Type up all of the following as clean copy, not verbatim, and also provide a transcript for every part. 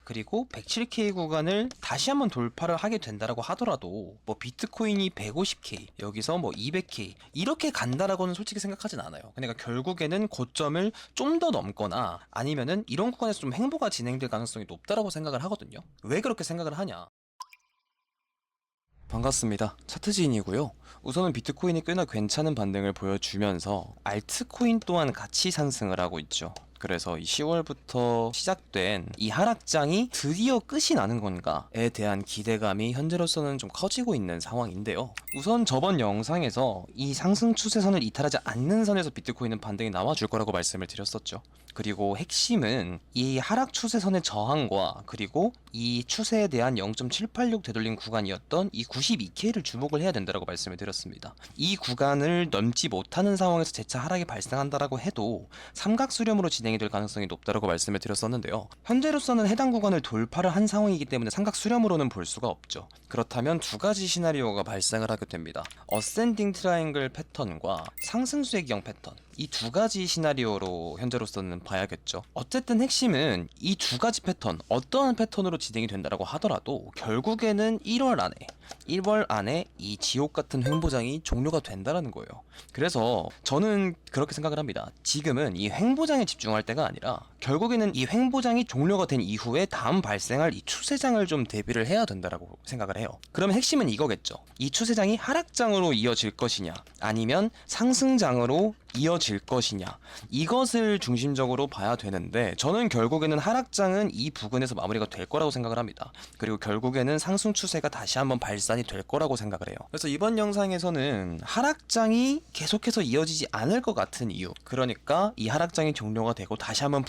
그리고 107K 구간을 다시 한번 돌파를 하게 된다라고 하더라도 뭐 비트코인이 150K, 여기서 뭐 200K 이렇게 간다라고는 솔직히 생각하진 않아요. 그러니까 결국에는 고점을 좀 더 넘거나 아니면은 이런 구간에서 좀 횡보가 진행될 가능성이 높다라고 생각을 하거든요. 왜 그렇게 생각을 하냐? 반갑습니다. 차트지인이고요. 우선은 비트코인이 꽤나 괜찮은 반등을 보여주면서 알트코인 또한 같이 상승을 하고 있죠. 그래서 이 10월부터 시작된 이 하락장이 드디어 끝이 나는 건가에 대한 기대감이 현재로서는 좀 커지고 있는 상황인데요. 우선 저번 영상에서 이 상승 추세선을 이탈하지 않는 선에서 비트코인은 반등이 나와줄 거라고 말씀을 드렸었죠. 그리고 핵심은 이 하락 추세선의 저항과 그리고 이 추세에 대한 0.786 되돌림 구간이었던 이 92K를 주목을 해야 된다고 말씀을 드렸습니다. 이 구간을 넘지 못하는 상황에서 재차 하락이 발생한다라고 해도 삼각 수렴으로 진행이 될 가능성이 높다고 말씀을 드렸었는데요. 현재로서는 해당 구간을 돌파를 한 상황이기 때문에 삼각 수렴으로는 볼 수가 없죠. 그렇다면 두 가지 시나리오가 발생을 하게 됩니다. 어센딩 트라이앵글 패턴과 상승수익형 패턴, 이 두 가지 시나리오로 현재로서는 봐야겠죠. 어쨌든 핵심은 이 두 가지 패턴, 어떠한 패턴으로 진행이 된다라고 하더라도 결국에는 1월 안에 이 지옥 같은 횡보장이 종료가 된다라는 거예요. 그래서 저는 그렇게 생각을 합니다. 지금은 이 횡보장에 집중할 때가 아니라 결국에는 이 횡보장이 종료가 된 이후에 다음 발생할 이 추세장을 좀 대비를 해야 된다라고 생각을 해요. 그러면 핵심은 이거겠죠. 이 추세장이 하락장으로 이어질 것이냐, 아니면 상승장으로 이어질 것이냐, 이것을 중심적으로 봐야 되는데 저는 결국에는 하락장은 이 부근에서 마무리가 될 거라고 생각을 합니다. 그리고 결국에는 상승 추세가 다시 한번 발산이 될 거라고 생각을 해요. 그래서 이번 영상에서는 하락장이 계속해서 이어지지 않을 것 같은 이유, 그러니까 이 하락장이 종료가 되고 다시 한번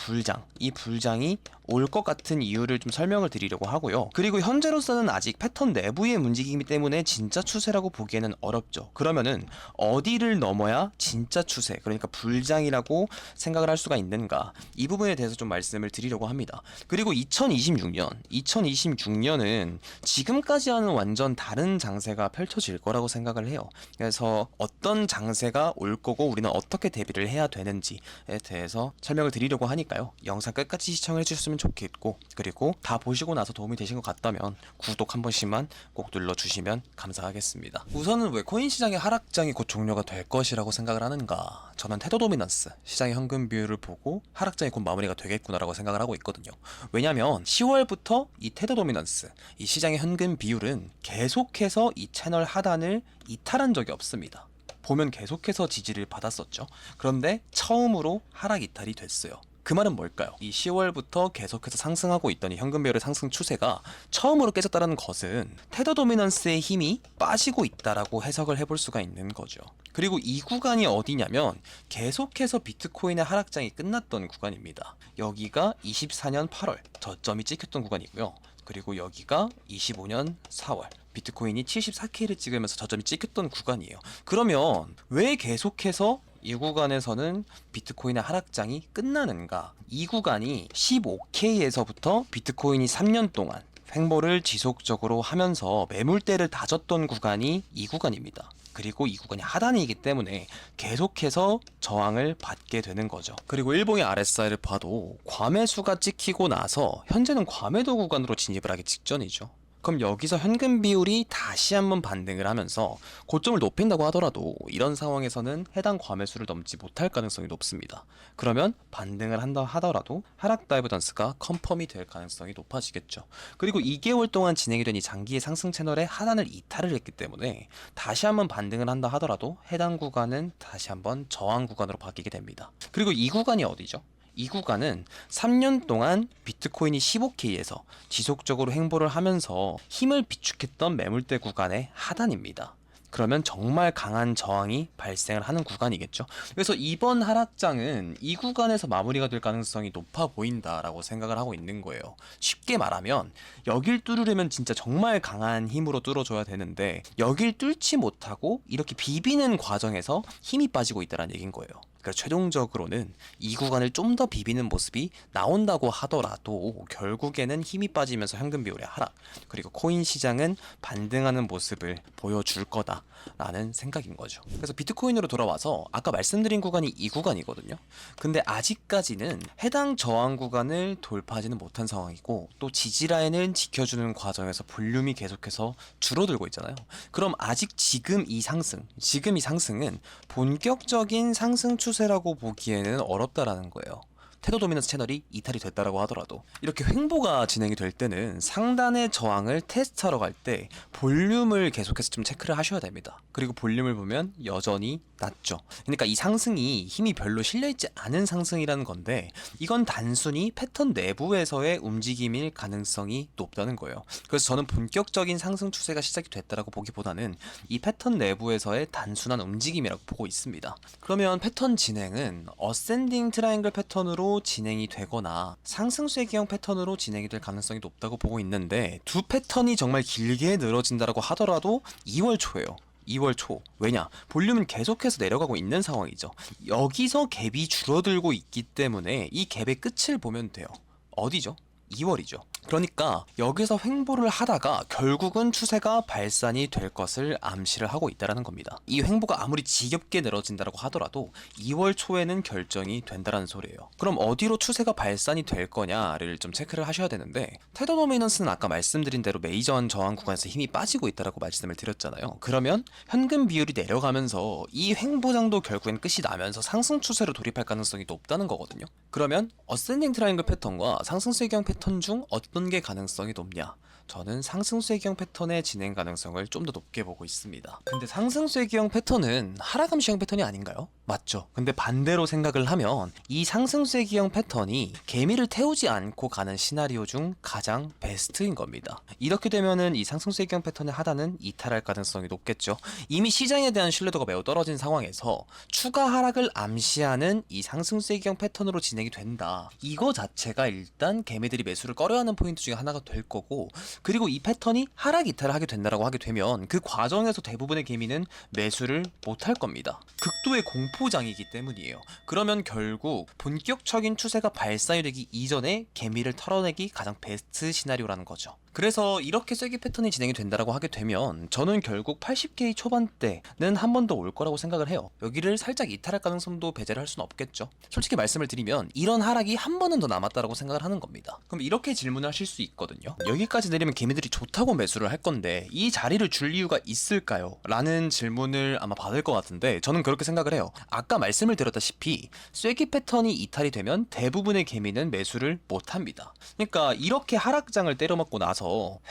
이 불장이 올 것 같은 이유를 좀 설명을 드리려고 하고요. 그리고 현재로서는 아직 패턴 내부의 움직이기 때문에 진짜 추세라고 보기에는 어렵죠. 그러면은 어디를 넘어야 진짜 추세, 그러니까 불장이라고 생각을 할 수가 있는가, 이 부분에 대해서 좀 말씀을 드리려고 합니다. 그리고 2026년은 지금까지와는 완전 다른 장세가 펼쳐질 거라고 생각을 해요. 그래서 어떤 장세가 올 거고 우리는 어떻게 대비를 해야 되는지에 대해서 설명을 드리려고 하니까요. 영상 끝까지 시청해 주셨으면 좋겠고, 그리고 다 보시고 나서 도움이 되신 것 같다면 구독 한 번씩만 꼭 눌러주시면 감사하겠습니다. 우선은 왜 코인 시장의 하락장이 곧 종료가 될 것이라고 생각을 하는가? 저는 테더 도미넌스, 시장의 현금 비율을 보고 하락장이 곧 마무리가 되겠구나라고 생각을 하고 있거든요. 왜냐면 10월부터 이 테더 도미넌스, 이 시장의 현금 비율은 계속해서 이 채널 하단을 이탈한 적이 없습니다. 보면 계속해서 지지를 받았었죠. 그런데 처음으로 하락 이탈이 됐어요. 그 말은 뭘까요? 이 10월부터 계속해서 상승하고 있던 이 현금 비율의 상승 추세가 처음으로 깨졌다는 것은 테더 도미넌스의 힘이 빠지고 있다라고 해석을 해볼 수가 있는 거죠. 그리고 이 구간이 어디냐면 계속해서 비트코인의 하락장이 끝났던 구간입니다. 여기가 24년 8월 저점이 찍혔던 구간이고요. 그리고 여기가 25년 4월 비트코인이 74K를 찍으면서 저점이 찍혔던 구간이에요. 그러면 왜 계속해서 이 구간에서는 비트코인의 하락장이 끝나는가? 이 구간이 15K에서부터 비트코인이 3년 동안 횡보를 지속적으로 하면서 매물대를 다졌던 구간이 이 구간입니다. 그리고 이 구간이 하단이기 때문에 계속해서 저항을 받게 되는 거죠. 그리고 일봉의 RSI를 봐도 과매수가 찍히고 나서 현재는 과매도 구간으로 진입을 하기 직전이죠. 그럼 여기서 현금 비율이 다시 한번 반등을 하면서 고점을 높인다고 하더라도 이런 상황에서는 해당 과매수를 넘지 못할 가능성이 높습니다. 그러면 반등을 한다 하더라도 하락 다이버전스가 컨펌이 될 가능성이 높아지겠죠. 그리고 2개월 동안 진행이 된 이 장기의 상승 채널의 하단을 이탈을 했기 때문에 다시 한번 반등을 한다 하더라도 해당 구간은 다시 한번 저항 구간으로 바뀌게 됩니다. 그리고 이 구간이 어디죠? 이 구간은 3년 동안 비트코인이 15K에서 지속적으로 횡보를 하면서 힘을 비축했던 매물대 구간의 하단입니다. 그러면 정말 강한 저항이 발생을 하는 구간이겠죠. 그래서 이번 하락장은 이 구간에서 마무리가 될 가능성이 높아 보인다라고 생각을 하고 있는 거예요. 쉽게 말하면 여길 뚫으려면 진짜 정말 강한 힘으로 뚫어줘야 되는데 여길 뚫지 못하고 이렇게 비비는 과정에서 힘이 빠지고 있다는 얘기인 거예요. 그러니까 최종적으로는 이 구간을 좀 더 비비는 모습이 나온다고 하더라도 결국에는 힘이 빠지면서 현금 비율의 하락, 그리고 코인 시장은 반등하는 모습을 보여줄 거다라는 생각인 거죠. 그래서 비트코인으로 돌아와서 아까 말씀드린 구간이 이 구간이거든요. 근데 아직까지는 해당 저항 구간을 돌파하지는 못한 상황이고, 또 지지 라인을 지켜주는 과정에서 볼륨이 계속해서 줄어들고 있잖아요. 그럼 아직 지금 이 상승은 본격적인 상승 추세라고 보기에는 어렵다라는 거예요. 테더 도미넌스 채널이 이탈이 됐다라고 하더라도 이렇게 횡보가 진행이 될 때는 상단의 저항을 테스트하러 갈 때 볼륨을 계속해서 좀 체크를 하셔야 됩니다. 그리고 볼륨을 보면 여전히 낮죠. 그러니까 이 상승이 힘이 별로 실려있지 않은 상승이라는 건데, 이건 단순히 패턴 내부에서의 움직임일 가능성이 높다는 거예요. 그래서 저는 본격적인 상승 추세가 시작이 됐다라고 보기보다는 이 패턴 내부에서의 단순한 움직임이라고 보고 있습니다. 그러면 패턴 진행은 어센딩 트라이앵글 패턴으로 진행이 되거나 상승 쐐기형 패턴으로 진행이 될 가능성이 높다고 보고 있는데, 두 패턴이 정말 길게 늘어진다라고 하더라도 2월 초예요. 2월 초. 왜냐? 볼륨은 계속해서 내려가고 있는 상황이죠. 여기서 갭이 줄어들고 있기 때문에 이 갭의 끝을 보면 돼요. 어디죠? 2월이죠. 그러니까 여기서 횡보를 하다가 결국은 추세가 발산이 될 것을 암시를 하고 있다는 겁니다. 이 횡보가 아무리 지겹게 늘어진다고 하더라도 2월 초에는 결정이 된다는 소리예요. 그럼 어디로 추세가 발산이 될 거냐를 좀 체크를 하셔야 되는데, 테더 도미넌스는 아까 말씀드린 대로 메이저 저항 구간에서 힘이 빠지고 있다고 말씀을 드렸잖아요. 그러면 현금 비율이 내려가면서 이 횡보장도 결국엔 끝이 나면서 상승 추세로 돌입할 가능성이 높다는 거거든요. 그러면 어센딩 트라이앵글 패턴과 상승 쐐기형 패턴 중 어떤 게 가능성이 높냐? 저는 상승 쐐기형 패턴의 진행 가능성을 좀 더 높게 보고 있습니다. 근데 상승 쐐기형 패턴은 하락 암시형 패턴이 아닌가요? 맞죠. 근데 반대로 생각을 하면 이 상승 쐐기형 패턴이 개미를 태우지 않고 가는 시나리오 중 가장 베스트인 겁니다. 이렇게 되면은 이 상승 쐐기형 패턴의 하단은 이탈할 가능성이 높겠죠. 이미 시장에 대한 신뢰도가 매우 떨어진 상황에서 추가 하락을 암시하는 이 상승 쐐기형 패턴으로 진행이 된다. 이거 자체가 일단 개미들이 매수를 꺼려하는 포인트 중에 하나가 될 거고, 그리고 이 패턴이 하락 이탈을 하게 된다라고 하게 되면 그 과정에서 대부분의 개미는 매수를 못할 겁니다. 극도의 공포장이기 때문이에요. 그러면 결국 본격적인 추세가 발산이 되기 이전에 개미를 털어내기 가장 베스트 시나리오라는 거죠. 그래서 이렇게 쐐기 패턴이 진행이 된다라고 하게 되면 저는 결국 80K 초반대는 한 번 더 올 거라고 생각을 해요. 여기를 살짝 이탈할 가능성도 배제를 할 수는 없겠죠. 솔직히 말씀을 드리면 이런 하락이 한 번은 더 남았다라고 생각을 하는 겁니다. 그럼 이렇게 질문을 하실 수 있거든요. 여기까지 내리면 개미들이 좋다고 매수를 할 건데 이 자리를 줄 이유가 있을까요? 라는 질문을 아마 받을 것 같은데, 저는 그렇게 생각을 해요. 아까 말씀을 드렸다시피 쐐기 패턴이 이탈이 되면 대부분의 개미는 매수를 못합니다. 그러니까 이렇게 하락장을 때려맞고 나서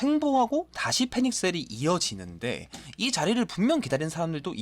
횡보하고 다시 패닉셀이 이어지는데, 이 자리를 분명 기다리는 사람들도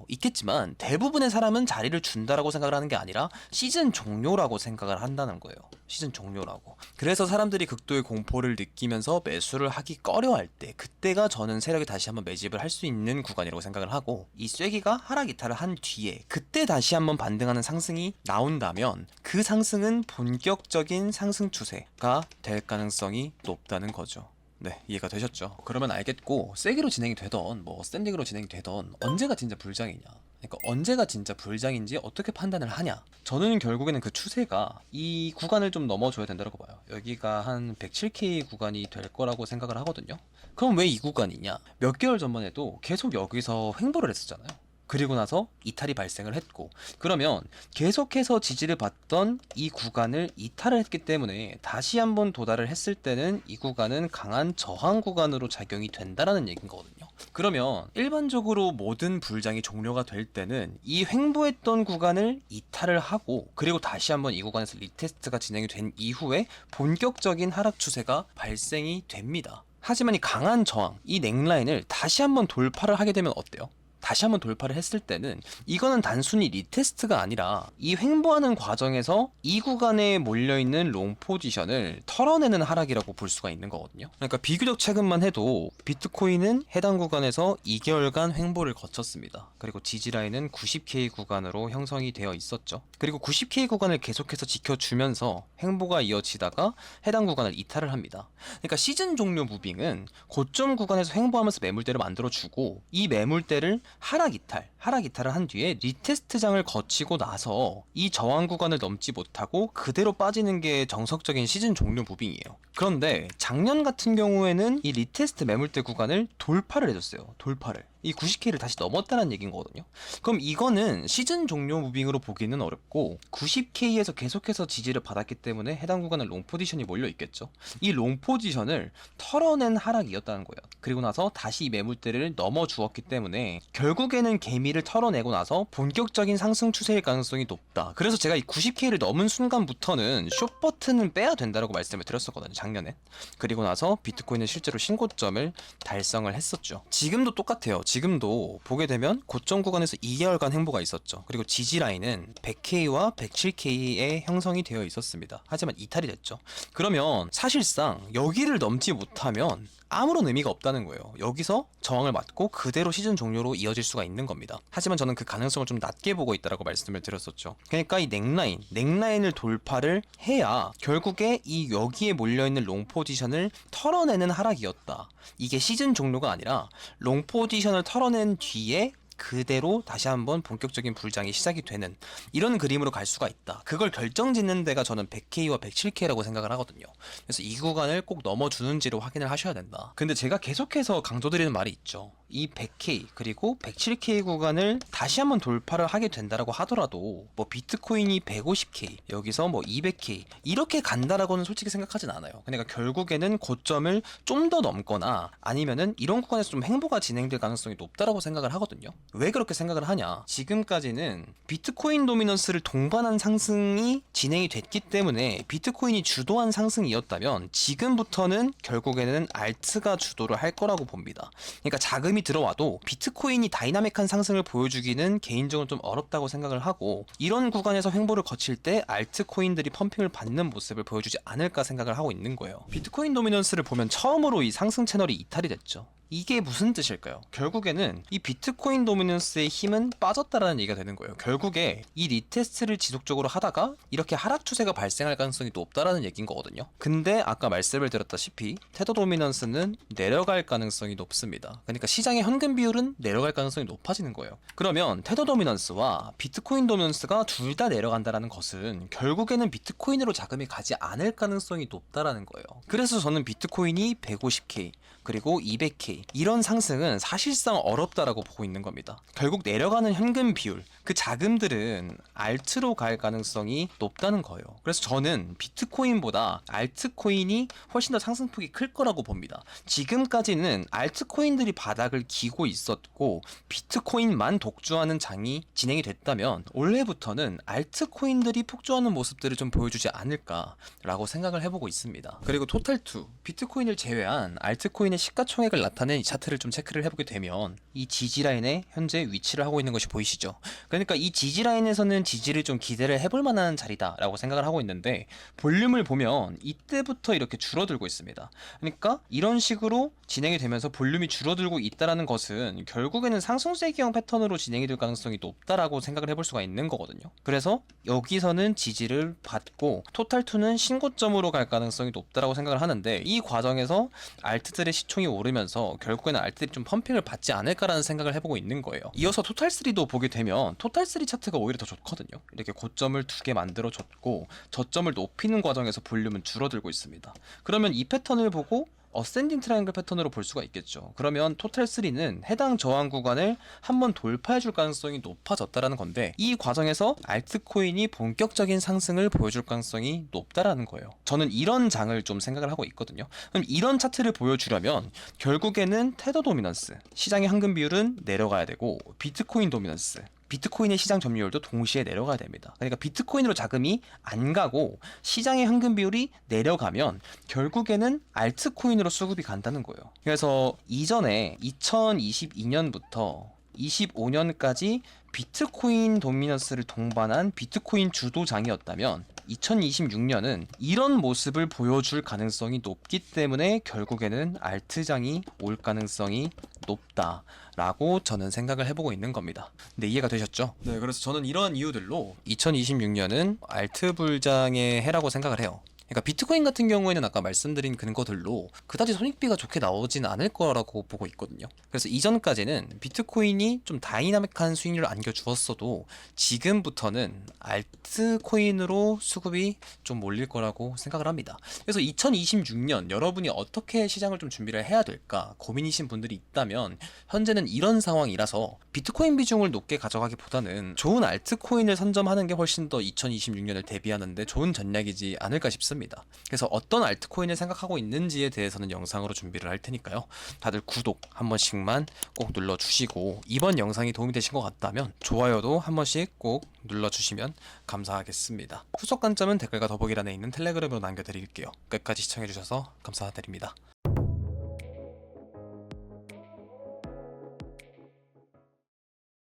있겠지만 대부분의 사람은 자리를 준다라고 생각을 하는 게 아니라 시즌 종료라고 생각을 한다는 거예요. 시즌 종료라고. 그래서 사람들이 극도의 공포를 느끼면서 매수를 하기 꺼려할 때, 그때가 저는 세력이 다시 한번 매집을 할 수 있는 구간이라고 생각을 하고, 이 쐐기가 하락 이탈을 한 뒤에 그때 다시 한번 반등하는 상승이 나온다면 그 상승은 본격적인 상승 추세가 될 가능성이 높다는 거죠. 네, 이해가 되셨죠? 그러면 알겠고, 쐐기로 진행이 되던 뭐 스탠딩으로 진행이 되던 언제가 진짜 불장이냐, 그러니까 언제가 진짜 불장인지 어떻게 판단을 하냐. 저는 결국에는 그 추세가 이 구간을 좀 넘어줘야 된다고 봐요. 여기가 한 107K 구간이 될 거라고 생각을 하거든요. 그럼 왜 이 구간이냐? 몇 개월 전만 해도 계속 여기서 횡보를 했었잖아요. 그리고 나서 이탈이 발생을 했고, 그러면 계속해서 지지를 받던 이 구간을 이탈을 했기 때문에 다시 한번 도달을 했을 때는 이 구간은 강한 저항 구간으로 작용이 된다라는 얘기인 거거든요. 그러면 일반적으로 모든 불장이 종료가 될 때는 이 횡보했던 구간을 이탈을 하고, 그리고 다시 한번 이 구간에서 리테스트가 진행이 된 이후에 본격적인 하락 추세가 발생이 됩니다. 하지만 이 강한 저항, 이 넥라인을 다시 한번 돌파를 하게 되면 어때요? 다시 한번 돌파를 했을 때는 이거는 단순히 리테스트가 아니라 이 횡보하는 과정에서 이 구간에 몰려있는 롱 포지션을 털어내는 하락이라고 볼 수가 있는 거거든요. 그러니까 비교적 최근만 해도 비트코인은 해당 구간에서 2개월간 횡보를 거쳤습니다. 그리고 지지라인은 90K 구간으로 형성이 되어 있었죠. 그리고 90K 구간을 계속해서 지켜주면서 횡보가 이어지다가 해당 구간을 이탈을 합니다. 그러니까 시즌 종료 무빙은 고점 구간에서 횡보하면서 매물대를 만들어주고, 이 매물대를 하락 이탈, 하락 이탈을 한 뒤에 리테스트장을 거치고 나서 이 저항 구간을 넘지 못하고 그대로 빠지는 게 정석적인 시즌 종료 무빙이에요. 그런데 작년 같은 경우에는 이 리테스트 매물대 구간을 돌파를 해줬어요. 돌파를. 이 90K를 다시 넘었다는 얘기인 거거든요. 그럼 이거는 시즌 종료 무빙으로 보기는 어렵고 90K에서 계속해서 지지를 받았기 때문에 해당 구간에 롱 포지션이 몰려 있겠죠. 이 롱 포지션을 털어낸 하락이었다는 거예요. 그리고 나서 다시 이 매물대를 넘어 주었기 때문에 결국에는 개미를 털어내고 나서 본격적인 상승 추세일 가능성이 높다. 그래서 제가 이 90K를 넘은 순간부터는 숏 버튼은 빼야 된다고 말씀을 드렸었거든요, 작년에. 그리고 나서 비트코인은 실제로 신고점을 달성을 했었죠. 지금도 똑같아요. 지금도 보게 되면 고점 구간에서 2개월간 행보가 있었죠. 그리고 지지 라인은 100K와 107K의 형성이 되어 있었습니다. 하지만 이탈이 됐죠. 그러면 사실상 여기를 넘지 못하면 아무런 의미가 없다는 거예요. 여기서 저항을 맞고 그대로 시즌 종료로 이어질 수가 있는 겁니다. 하지만 저는 그 가능성을 좀 낮게 보고 있다고 말씀을 드렸었죠. 그러니까 이 넥라인을 돌파를 해야 결국에 이 여기에 몰려있는 롱 포지션을 털어내는 하락이었다. 이게 시즌 종료가 아니라 롱 포지션을 털어낸 뒤에 그대로 다시 한번 본격적인 불장이 시작이 되는 이런 그림으로 갈 수가 있다. 그걸 결정짓는 데가 저는 100K와 107K라고 생각을 하거든요. 그래서 이 구간을 꼭 넘어주는지를 확인을 하셔야 된다. 근데 제가 계속해서 강조드리는 말이 있죠. 이 100K 그리고 107K 구간을 다시 한번 돌파를 하게 된다라고 하더라도 뭐 비트코인이 150K 여기서 뭐 200K 이렇게 간다라고는 솔직히 생각하진 않아요. 그러니까 결국에는 고점을 좀 더 넘거나 아니면은 이런 구간에서 좀 행보가 진행될 가능성이 높다라고 생각을 하거든요. 왜 그렇게 생각을 하냐? 지금까지는 비트코인 도미넌스를 동반한 상승이 진행이 됐기 때문에 비트코인이 주도한 상승이었다면 지금부터는 결국에는 알트가 주도를 할 거라고 봅니다. 그러니까 자금이 들어와도 비트코인이 다이나믹한 상승을 보여주기는 개인적으로 좀 어렵다고 생각을 하고 이런 구간에서 횡보를 거칠 때 알트코인들이 펌핑을 받는 모습을 보여주지 않을까 생각을 하고 있는 거예요. 비트코인 도미넌스를 보면 처음으로 이 상승 채널이 이탈이 됐죠. 이게 무슨 뜻일까요? 결국에는 이 비트코인 도미넌스의 힘은 빠졌다라는 얘기가 되는 거예요. 결국에 이 리테스트를 지속적으로 하다가 이렇게 하락 추세가 발생할 가능성이 높다라는 얘기인 거거든요. 근데 아까 말씀을 드렸다시피 테더 도미넌스는 내려갈 가능성이 높습니다. 그러니까 시장의 현금 비율은 내려갈 가능성이 높아지는 거예요. 그러면 테더 도미넌스와 비트코인 도미넌스가 둘 다 내려간다라는 것은 결국에는 비트코인으로 자금이 가지 않을 가능성이 높다라는 거예요. 그래서 저는 비트코인이 150K 그리고 200K 이런 상승은 사실상 어렵다라고 보고 있는 겁니다. 결국 내려가는 현금 비율 그 자금들은 알트로 갈 가능성이 높다는 거예요. 그래서 저는 비트코인보다 알트코인이 훨씬 더 상승폭이 클 거라고 봅니다. 지금까지는 알트코인들이 바닥을 기고 있었고 비트코인만 독주하는 장이 진행이 됐다면 올해부터는 알트코인들이 폭주하는 모습들을 좀 보여주지 않을까라고 생각을 해보고 있습니다. 그리고 토탈2 비트코인을 제외한 알트코인의 시가총액을 나타낸 이 차트를 좀 체크를 해보게 되면 이 지지라인에 현재 위치를 하고 있는 것이 보이시죠? 그러니까 이 지지라인에서는 지지를 좀 기대를 해볼 만한 자리다라고 생각을 하고 있는데 볼륨을 보면 이때부터 이렇게 줄어들고 있습니다. 그러니까 이런 식으로 진행이 되면서 볼륨이 줄어들고 있다는 것은 결국에는 상승세기형 패턴으로 진행이 될 가능성이 높다라고 생각을 해볼 수가 있는 거거든요. 그래서 여기서는 지지를 받고 토탈2는 신고점으로 갈 가능성이 높다라고 생각을 하는데 이 과정에서 알트들의 시총이 오르면서 결국에는 알트들이 좀 펌핑을 받지 않을까라는 생각을 해보고 있는 거예요. 이어서 토탈3도 보게 되면 토탈3 차트가 오히려 더 좋거든요. 이렇게 고점을 두 개 만들어 줬고 저점을 높이는 과정에서 볼륨은 줄어들고 있습니다. 그러면 이 패턴을 보고 어센딩 트라이앵글 패턴으로 볼 수가 있겠죠. 그러면 토탈3는 해당 저항 구간을 한번 돌파해 줄 가능성이 높아졌다라는 건데 이 과정에서 알트코인이 본격적인 상승을 보여줄 가능성이 높다라는 거예요. 저는 이런 장을 좀 생각을 하고 있거든요. 그럼 이런 차트를 보여주려면 결국에는 테더 도미넌스, 시장의 황금 비율은 내려가야 되고 비트코인 도미넌스, 비트코인의 시장 점유율도 동시에 내려가야 됩니다. 그러니까 비트코인으로 자금이 안 가고 시장의 현금 비율이 내려가면 결국에는 알트코인으로 수급이 간다는 거예요. 그래서 이전에 2022년부터 25년까지 비트코인 도미넌스를 동반한 비트코인 주도장이었다면 2026년은 이런 모습을 보여줄 가능성이 높기 때문에 결국에는 알트장이 올 가능성이 높다라고 저는 생각을 해보고 있는 겁니다. 네, 이해가 되셨죠? 네, 그래서 저는 이러한 이유들로 2026년은 알트 불장의 해라고 생각을 해요. 그러니까 비트코인 같은 경우에는 아까 말씀드린 근거들로 그다지 손익비가 좋게 나오진 않을 거라고 보고 있거든요. 그래서 이전까지는 비트코인이 좀 다이나믹한 수익률을 안겨주었어도 지금부터는 알트코인으로 수급이 좀 몰릴 거라고 생각을 합니다. 그래서 2026년 여러분이 어떻게 시장을 좀 준비를 해야 될까 고민이신 분들이 있다면 현재는 이런 상황이라서 비트코인 비중을 높게 가져가기보다는 좋은 알트코인을 선점하는 게 훨씬 더 2026년을 대비하는데 좋은 전략이지 않을까 싶습니다. 그래서 어떤 알트코인을 생각하고 있는지에 대해서는 영상으로 준비를 할 테니까요. 다들 구독 한 번씩만 꼭 눌러주시고 이번 영상이 도움이 되신 것 같다면 좋아요도 한 번씩 꼭 눌러주시면 감사하겠습니다. 후속 관점은 댓글과 더보기란에 있는 텔레그램으로 남겨드릴게요. 끝까지 시청해주셔서 감사드립니다.